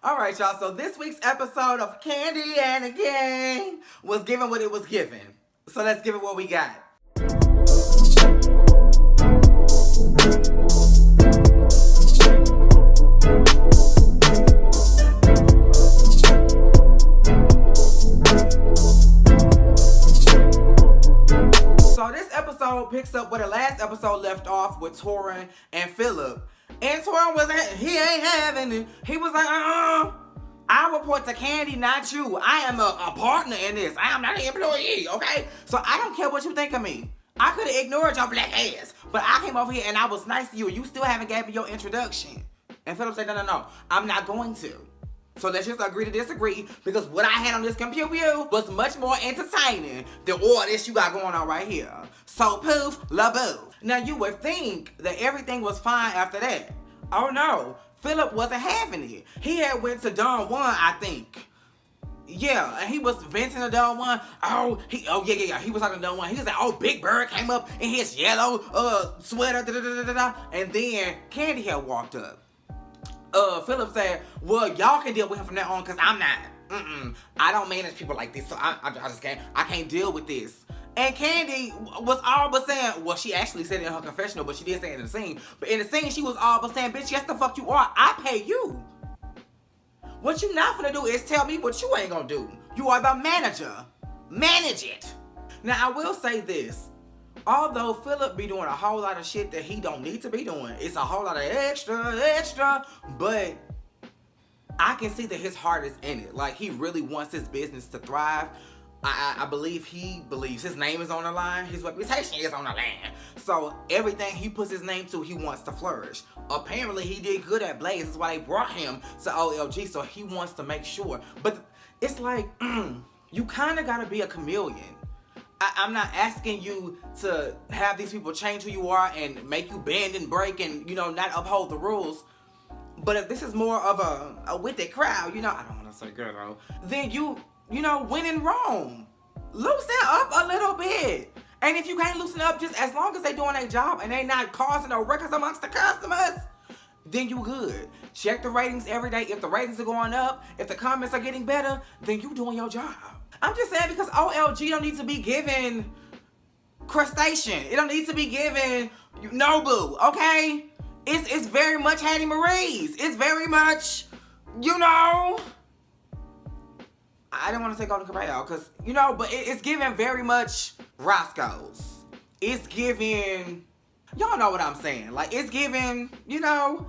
All right, y'all. So this week's episode of Kandi and the Gang was given what it was given. So let's give it what we got. So this episode picks up where the last episode left off with Torin and Phillip. And Torin he ain't having it. He was like, I report to Kandi, not you. I am a partner in this. I am not an employee, okay? So I don't care what you think of me. I could have ignored your black ass. But I came over here and I was nice to you and you still haven't gave me your introduction. And Phillip said, no, I'm not going to. So let's just agree to disagree, because what I had on this computer was much more entertaining than all this you got going on right here. So poof, la boo. Now you would think that everything was fine after that. Oh no, Phillip wasn't having it. He had went to Don Juan, I think. Yeah, and he was venting to Don Juan. Yeah. He was talking to Don Juan. He was like, oh, Big Bird came up in his yellow sweater, and then Kandi had walked up. Phillip said, well, y'all can deal with him from now on, because I'm not. I don't manage people like this, so I just can't deal with this. And Kandi was all but saying, well, she actually said it in her confessional, but she did say it in the scene. But in the scene, she was all but saying, bitch, yes, the fuck you are. I pay you. What you not gonna do is tell me what you ain't gonna do. You are the manager. Manage it. Now, I will say this. Although Phillip be doing a whole lot of shit that he don't need to be doing, it's a whole lot of extra, but I can see that his heart is in it. Like, he really wants his business to thrive. I believe he believes his name is on the line, his reputation is on the line. So everything he puts his name to, he wants to flourish. Apparently, he did good at Blaze. That's why they brought him to OLG, so he wants to make sure. But it's like, you kind of got to be a chameleon. I'm not asking you to have these people change who you are and make you bend and break and, not uphold the rules. But if this is more of a wicked crowd, I don't want to say good though, then when in Rome, loosen up a little bit. And if you can't loosen up, just as long as they doing their job and they not causing no ruckus amongst the customers, then you good. Check the ratings every day. If the ratings are going up, if the comments are getting better, then you doing your job. I'm just saying, because OLG don't need to be given crustacean. It don't need to be given Nobu, okay? It's very much Hattie Marie's. It's very much, I didn't want to say Golden Corral, because, but it's given very much Roscoe's. It's given, y'all know what I'm saying. Like, it's given,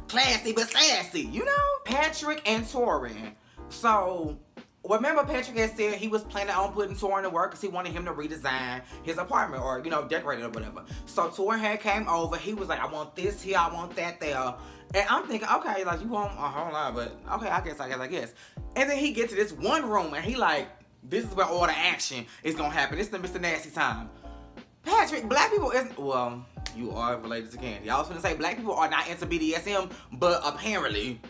classy but sassy, Patrick and Torin. So, remember Patrick had said he was planning on putting Torin to work because he wanted him to redesign his apartment or, decorate it or whatever. So Torin had came over. He was like, I want this here, I want that there. And I'm thinking, okay, like, you want a whole lot, but okay, I guess. And then he gets to this one room and he like, this is where all the action is going to happen. This is the Mr. Nasty time. Patrick, black people isn't, well, you are related to Kandi. I was going to say black people are not into BDSM, but apparently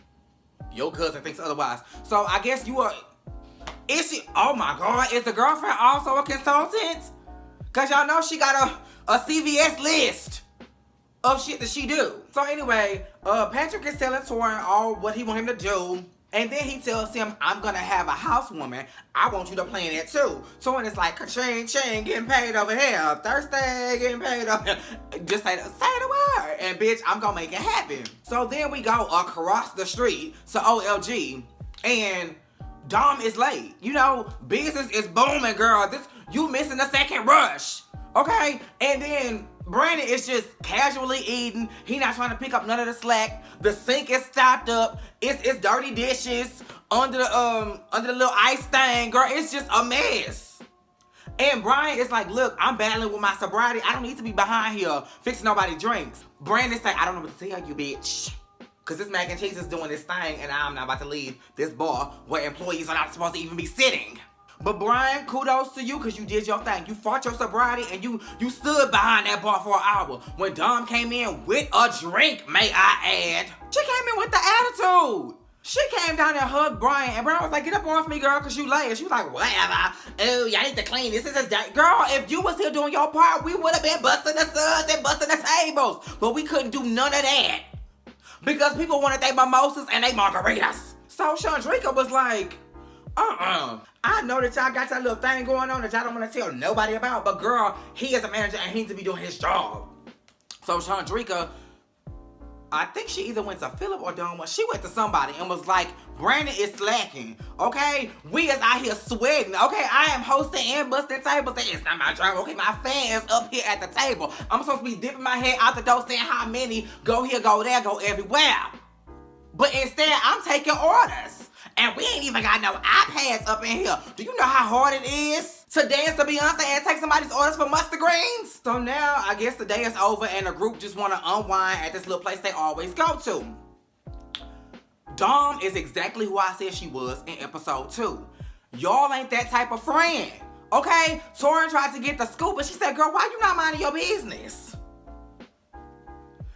your cousin thinks otherwise. So I guess you are... Is she, oh my God, is the girlfriend also a consultant? Because y'all know she got a CVS list of shit that she do. So anyway, Patrick is telling Torin all what he want him to do. And then he tells him, I'm going to have a housewoman. I want you to plan that too. Torin is like, ka-ching, ching, getting paid over here. Thursday, getting paid over here. Just say the word. And bitch, I'm going to make it happen. So then we go across the street to OLG. And Dom is late. Business is booming, girl. You missing the second rush. Okay? And then Brandon is just casually eating. He not trying to pick up none of the slack. The sink is stopped up. It's dirty dishes under the little ice thing. Girl, it's just a mess. And Brian is like, look, I'm battling with my sobriety. I don't need to be behind here fixing nobody drinks. Brandon's like, I don't know what to tell you, bitch. Because this mac and cheese is doing this thing and I'm not about to leave this bar where employees are not supposed to even be sitting. But Brian, kudos to you because you did your thing. You fought your sobriety and you stood behind that bar for an hour. When Dom came in with a drink, may I add, she came in with the attitude. She came down and hugged Brian, and Brian was like, get up off me, girl, because you late. And she was like, whatever. Oh, y'all need to clean this. Girl, if you was here doing your part, we would have been busting the suds and busting the tables. But we couldn't do none of that. Because people wanted their mimosas and their margaritas. So Chandrika was like, I know that y'all got that little thing going on that y'all don't want to tell nobody about, but girl, he is a manager and he needs to be doing his job. So Chandrika, I think she either went to Phillip or Dawn. She went to somebody and was like, Brandon is slacking, okay? We is out here sweating, okay? I am hosting and busting tables. It's not my job, okay? My fan is up here at the table. I'm supposed to be dipping my head out the door saying how many, go here, go there, go everywhere. But instead, I'm taking orders. And we ain't even got no iPads up in here. Do you know how hard it is to dance to Beyonce and take somebody's orders for mustard greens? So now, I guess the day is over and the group just want to unwind at this little place they always go to. Dom is exactly who I said she was in episode 2. Y'all ain't that type of friend, okay? Torin tried to get the scoop, but she said, girl, why you not minding your business?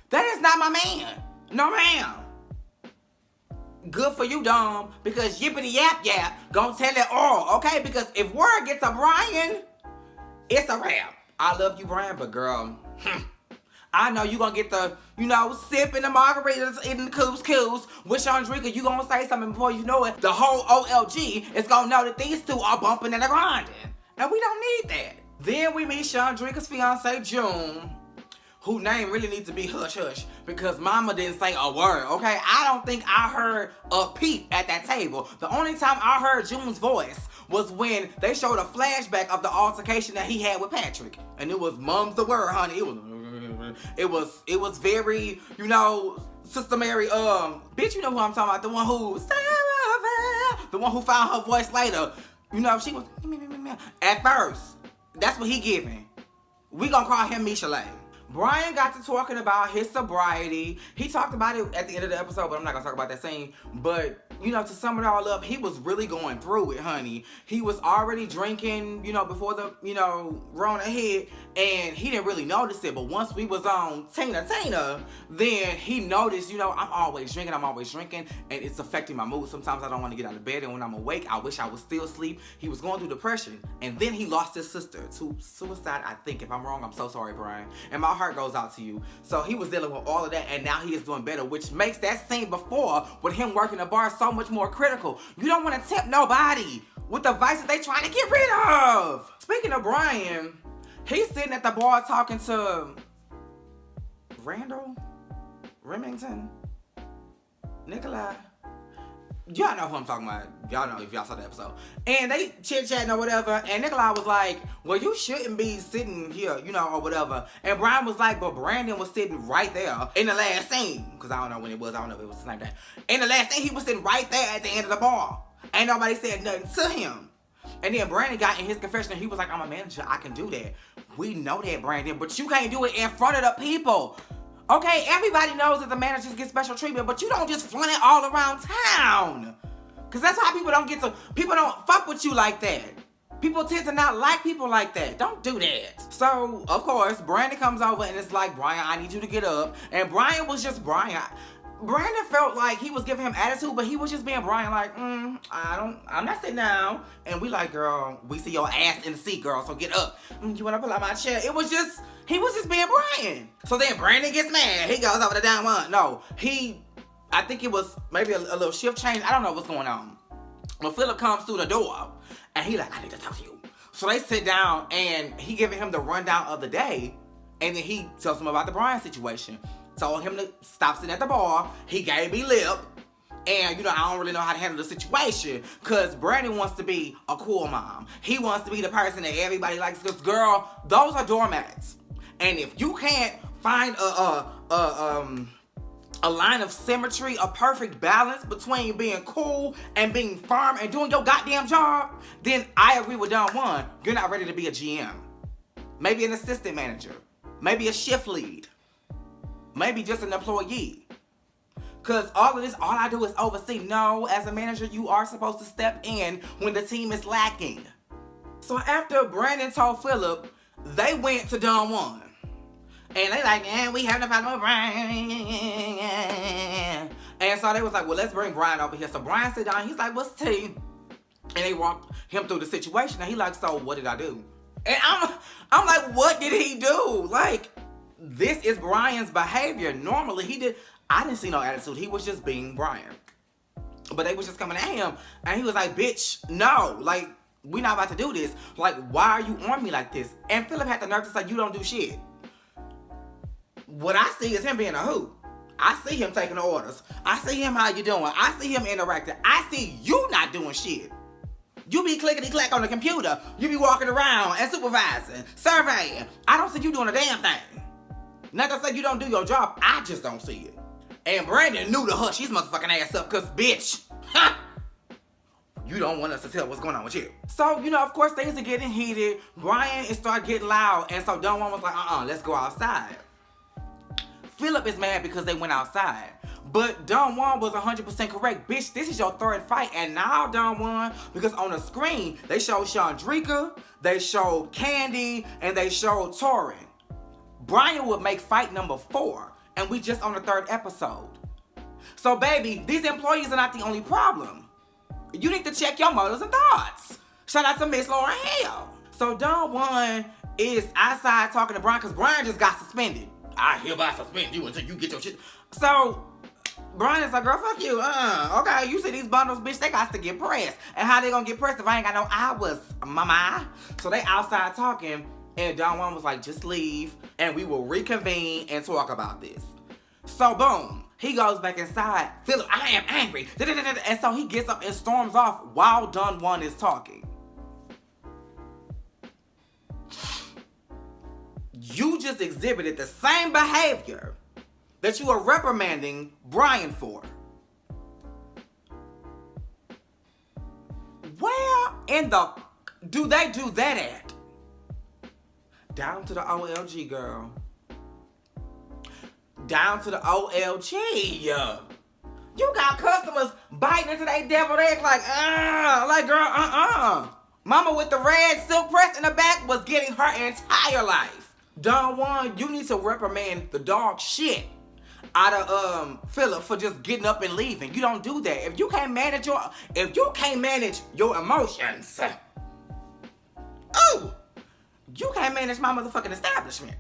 That is not my man. No, ma'am. Good for you, Dom, because yippity yap yap gonna tell it all, okay? Because if word gets to Brian, it's a wrap. I love you, Brian, but girl, I know you gonna get the, sipping the margaritas, eating the couscous with Chandrika. You gonna say something before you know it. The whole OLG is gonna know that these two are bumping and they're grinding. And we don't need that. Then we meet Chandrika's fiance, June, whose name really needs to be Hush Hush because mama didn't say a word, okay? I don't think I heard a peep at that table. The only time I heard June's voice was when they showed a flashback of the altercation that he had with Patrick. And it was mum's the word, honey. It was very, Sister Mary, bitch, you know who I'm talking about. The one who found her voice later. She was, at first. That's what he giving. We gonna call him Michelet. Brian got to talking about his sobriety. He talked about it at the end of the episode, but I'm not going to talk about that scene. But, to sum it all up, he was really going through it, honey. He was already drinking, before the, Rona hit, and he didn't really notice it. But once we was on Tina, then he noticed, I'm always drinking, and it's affecting my mood. Sometimes I don't want to get out of bed, and when I'm awake, I wish I was still asleep. He was going through depression, and then he lost his sister to suicide, I think. If I'm wrong, I'm so sorry, Brian. And my heart goes out to you. So he was dealing with all of that, and now he is doing better, which makes that scene before with him working the bar so much more critical. You don't want to tip nobody with the vices they trying to get rid of. Speaking of Brian, he's sitting at the bar talking to Randall, Remington, Nikolai. Y'all know who I'm talking about. Y'all know if y'all saw the episode. And they chit-chatting or whatever. And Nikolai was like, well, you shouldn't be sitting here, or whatever. And Brian was like, but Brandon was sitting right there in the last scene. Because I don't know when it was. I don't know if it was the same day. In the last scene, he was sitting right there at the end of the bar. Ain't nobody said nothing to him. And then Brandon got in his confession and he was like, I'm a manager. I can do that. We know that, Brandon. But you can't do it in front of the people. Okay, everybody knows that the managers get special treatment, but you don't just flaunt it all around town. Because that's how people don't fuck with you like that. People tend to not like people like that. Don't do that. So, of course, Brandon comes over and it's like, Brian, I need you to get up. And Brian was just Brian. Brandon felt like he was giving him attitude, but he was just being Brian like, I'm not sitting down. And we like, girl, we see your ass in the seat, girl, so get up. You want to pull out my chair? He was just being Brian. So then Brandon gets mad. He goes over to down one. No, I think it was maybe a little shift change. I don't know what's going on. When Phillip comes through the door, and he like, I need to talk to you. So they sit down, and he giving him the rundown of the day, and then he tells him about the Brian situation. Told him to stop sitting at the bar. He gave me lip. And, I don't really know how to handle the situation. Because Brandon wants to be a cool mom. He wants to be the person that everybody likes. Because, girl, those are doormats. And if you can't find a line of symmetry, a perfect balance between being cool and being firm and doing your goddamn job, then I agree with Don Juan. You're not ready to be a GM. Maybe an assistant manager. Maybe a shift lead. Maybe just an employee. Because all of this, all I do is oversee. No, as a manager, you are supposed to step in when the team is lacking. So after Brandon told Phillip, they went to Don Juan. And they like, we having a problem with Brian. And so they was like, well, let's bring Brian over here. So Brian sit down. He's like, what's tea? And they walked him through the situation. And he like, so what did I do? And I'm like, what did he do? Like, this is Brian's behavior. Normally, I didn't see no attitude. He was just being Brian. But they was just coming at him, and he was like, bitch, no, like, we not about to do this. Like, why are you on me like this? And Phillip had the nerve to say, you don't do shit. What I see is him being a hoot. I see him taking the orders. I see him how you doing. I see him interacting. I see you not doing shit. You be clickety-clack on the computer. You be walking around and supervising, surveying. I don't see you doing a damn thing. Not to say you don't do your job. I just don't see it. And Brandon knew to hush his motherfucking ass up because, bitch, you don't want us to tell what's going on with you. So, you know, of course, things are getting heated. Brian is starting getting loud. And so Don Juan was like, let's go outside. Phillip is mad because they went outside. But Don Juan was 100% correct. Bitch, this is your third fight. And now Don Juan, because on the screen, they showed Chandrika, they showed Kandi, and they showed Torin. Brian would make fight number 4. And we just on the 3rd episode. So, baby, these employees are not the only problem. You need to check your motives and thoughts. Shout out to Miss Lauren Hill. So Don Juan is outside talking to Brian because Brian just got suspended. I hereby suspend you until you get your shit. So Brian is like, girl, fuck you. Okay, you see these bundles, bitch, they got to get pressed. And how they gonna get pressed if I ain't got no hours, mama? So they outside talking, and Don Juan was like, just leave, and we will reconvene and talk about this. So boom, he goes back inside. Phillip, I am angry. And so he gets up and storms off while Don Juan is talking. You just exhibited the same behavior that you are reprimanding Brian for. Where in the do they do that at? Down to the OLG, girl. Down to the OLG. You got customers biting into their deviled egg like girl, Mama with the red silk press in the back was getting her entire life. Don Juan, you need to reprimand the dog shit out of Phillip for just getting up and leaving. You don't do that. If you can't manage your emotions, you can't manage my motherfucking establishment.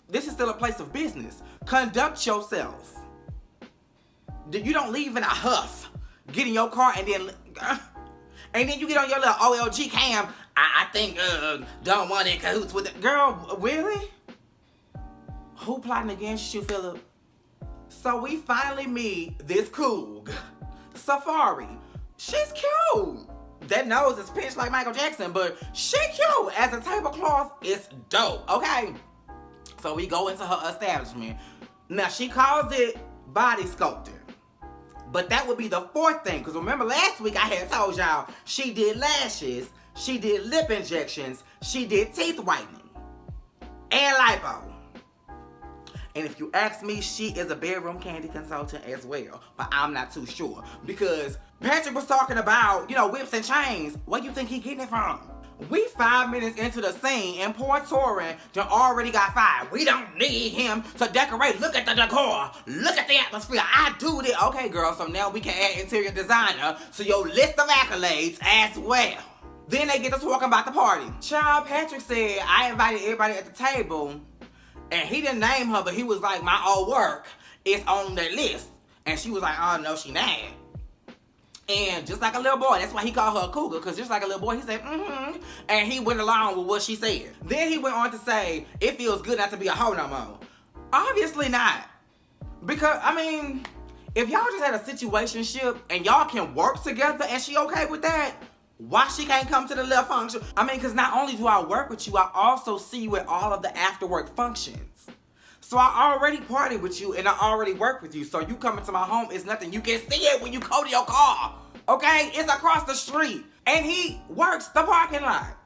This is still a place of business. Conduct yourself. You don't leave in a huff. Get in your car and then you get on your little OLG cam. I think Don Juan in cahoots with it. Girl, really? Who plotting against you, Phillip? So we finally meet this coog, Safari. She's cute. That nose is pinched like Michael Jackson, but she cute. As a tablecloth, it's dope, okay? So we go into her establishment. Now, she calls it body sculptor. But that would be the 4th thing. Because remember last week I had told y'all she did lashes, she did lip injections, she did teeth whitening, and lipo. And if you ask me, she is a bedroom candy consultant as well. But I'm not too sure. Because Patrick was talking about, whips and chains. Where you think he getting it from? We 5 minutes into the scene and poor Torin done already got fired. We don't need him to decorate. Look at the decor. Look at the atmosphere. I do this. Okay, girl, so now we can add interior designer to your list of accolades as well. Then they get to talking about the party. Child, Patrick said, I invited everybody at the table, and he didn't name her, but he was like, my old work is on the list. And she was like, oh, no, she not. And just like a little boy, that's why he called her a cougar, because just like a little boy, he said, and he went along with what she said. Then he went on to say, it feels good not to be a hoe no more. Obviously not. Because, if y'all just had a situationship and y'all can work together and she okay with that, why she can't come to the little function? Because not only do I work with you, I also see you at all of the after work functions. So I already party with you and I already work with you. So you coming to my home is nothing. You can see it when you go to your car. Okay? It's across the street. And he works the parking lot.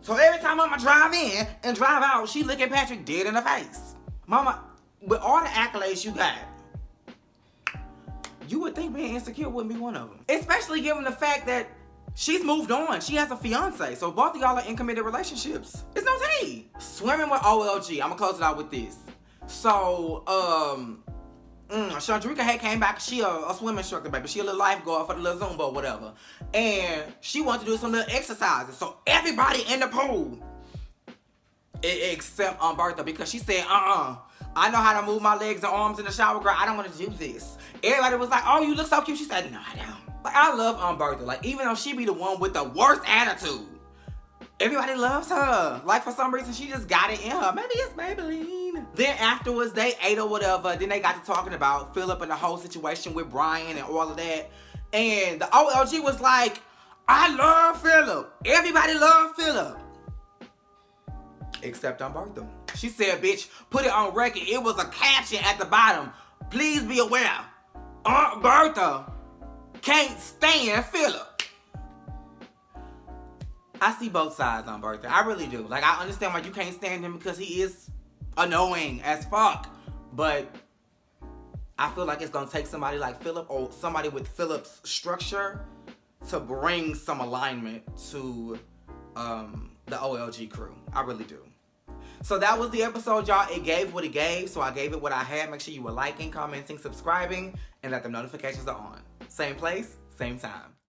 So every time Mama drive in and drive out, she look at Patrick dead in the face. Mama, with all the accolades you got, you would think being insecure wouldn't be one of them. Especially given the fact that she's moved on. She has a fiance. So both of y'all are in committed relationships. It's no tea. Swimming with OLG. I'm going to close it out with this. So, Chandrika had came back. She a swim instructor, baby. She a little lifeguard for the little Zumba or whatever. And she wanted to do some little exercises. So everybody in the pool, except Bertha, because she said, I know how to move my legs and arms in the shower, girl. I don't want to do this. Everybody was like, oh, you look so cute. She said, no, I don't. Like, I love Bertha. Like, even though she be the one with the worst attitude, everybody loves her. Like, for some reason, she just got it in her. Maybe it's Maybelline. Then afterwards, they ate or whatever. Then they got to talking about Phillip and the whole situation with Brian and all of that. And the OLG was like, I love Phillip. Everybody love Phillip. Except Bertha. She said, bitch, put it on record. It was a caption at the bottom. Please be aware. Aunt Bertha can't stand Phillip. I see both sides on Bertha. I really do. Like, I understand why you can't stand him because he is annoying as fuck. But I feel like it's going to take somebody like Phillip or somebody with Phillip's structure to bring some alignment to the OLG crew. I really do. So that was the episode, y'all. It gave what it gave, so I gave it what I had. Make sure you were liking, commenting, subscribing, and that the notifications are on. Same place, same time.